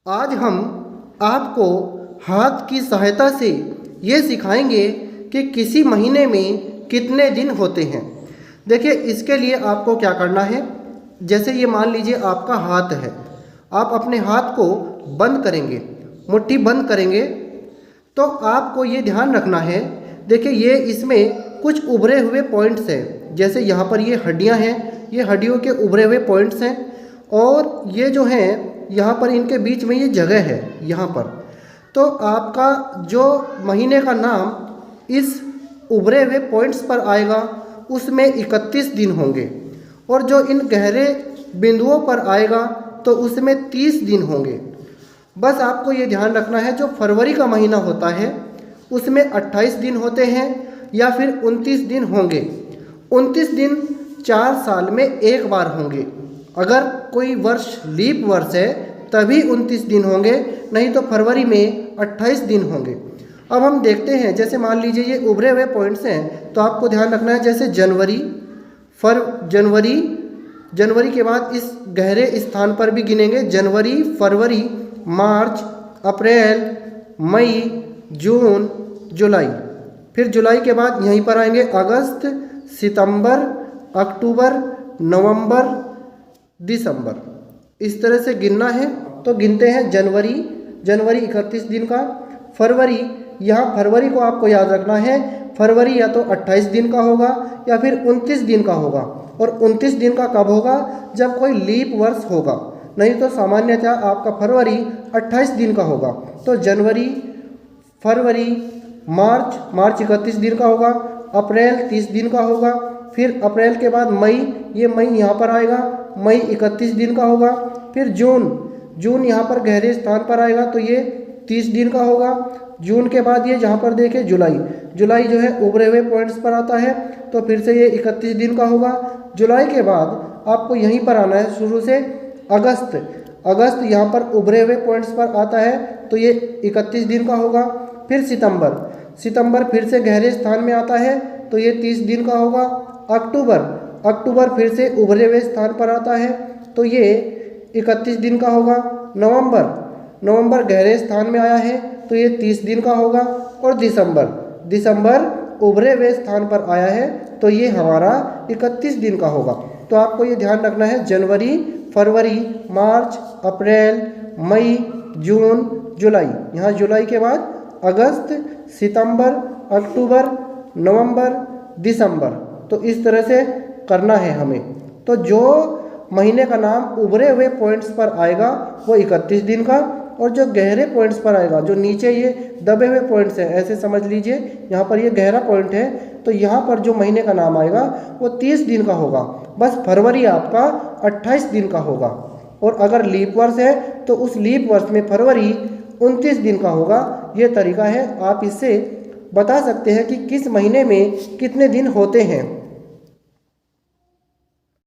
आज हम आपको हाथ की सहायता से ये सिखाएंगे कि किसी महीने में कितने दिन होते हैं। देखिए, इसके लिए आपको क्या करना है। जैसे ये मान लीजिए आपका हाथ है, आप अपने हाथ को बंद करेंगे, मुट्ठी बंद करेंगे, तो आपको ये ध्यान रखना है। देखिए, ये इसमें कुछ उभरे हुए पॉइंट्स हैं। जैसे यहाँ पर ये हड्डियाँ हैं, ये हड्डियों के उभरे हुए पॉइंट्स हैं, और ये जो हैं यहाँ पर इनके बीच में ये जगह है यहाँ पर। तो आपका जो महीने का नाम इस उभरे हुए पॉइंट्स पर आएगा, उसमें 31 दिन होंगे, और जो इन गहरे बिंदुओं पर आएगा तो उसमें 30 दिन होंगे। बस आपको ये ध्यान रखना है, जो फरवरी का महीना होता है उसमें 28 दिन होते हैं या फिर 29 दिन होंगे। 29 दिन 4 साल में एक बार होंगे। अगर कोई वर्ष लीप वर्ष है तभी 29 दिन होंगे, नहीं तो फरवरी में 28 दिन होंगे। अब हम देखते हैं, जैसे मान लीजिए ये उभरे हुए पॉइंट्स हैं, तो आपको ध्यान रखना है। जैसे जनवरी के बाद इस गहरे स्थान पर भी गिनेंगे। जनवरी, फरवरी, मार्च, अप्रैल, मई, जून, जुलाई। फिर जुलाई के बाद यहीं पर आएंगे अगस्त, सितंबर, अक्टूबर, नवंबर, दिसंबर। इस तरह से गिनना है। तो गिनते हैं। जनवरी 31 दिन का। फरवरी, यहाँ फरवरी को आपको याद रखना है। फरवरी या तो 28 दिन का होगा या फिर 29 दिन का होगा। और 29 दिन का कब होगा? जब कोई लीप वर्ष होगा, नहीं तो सामान्यतः आपका फरवरी 28 दिन का होगा। तो जनवरी, फरवरी, मार्च 31 दिन का होगा। अप्रैल 30 दिन का होगा। फिर अप्रैल के बाद मई, ये मई यहाँ पर आएगा, मई 31 दिन का होगा। फिर जून यहाँ पर गहरे स्थान पर आएगा, तो ये 30 दिन का होगा। जून के बाद ये जहाँ पर देखें जुलाई जो है उभरे हुए पॉइंट्स पर आता है, तो फिर से ये 31 दिन का होगा। जुलाई के बाद आपको यहीं पर आना है शुरू से। अगस्त यहाँ पर उभरे हुए पॉइंट्स पर आता है, तो ये 31 दिन का होगा। फिर सितंबर फिर से गहरे स्थान में आता है, तो ये 30 दिन का होगा। अक्टूबर फिर से उभरे हुए स्थान पर आता है, तो ये 31 दिन का होगा। नवंबर गहरे स्थान में आया है, तो ये 30 दिन का होगा। और दिसंबर उभरे हुए स्थान पर आया है, तो ये हमारा 31 दिन का होगा। तो आपको ये ध्यान रखना है। जनवरी, फरवरी, मार्च, अप्रैल, मई, जून, जुलाई। यहाँ जुलाई के बाद अगस्त, सितंबर, अक्टूबर, नवंबर, दिसंबर। तो इस तरह से करना है हमें। तो जो महीने का नाम उभरे हुए पॉइंट्स पर आएगा वो 31 दिन का, और जो गहरे पॉइंट्स पर आएगा, जो नीचे ये दबे हुए पॉइंट्स हैं, ऐसे समझ लीजिए यहाँ पर ये गहरा पॉइंट है, तो यहाँ पर जो महीने का नाम आएगा वो 30 दिन का होगा। बस फरवरी आपका 28 दिन का होगा। और अगर लीप वर्ष है तो उस लीप वर्ष में फरवरी 29 दिन का होगा। ये तरीका है, आप इससे बता सकते हैं कि किस महीने में कितने दिन होते हैं।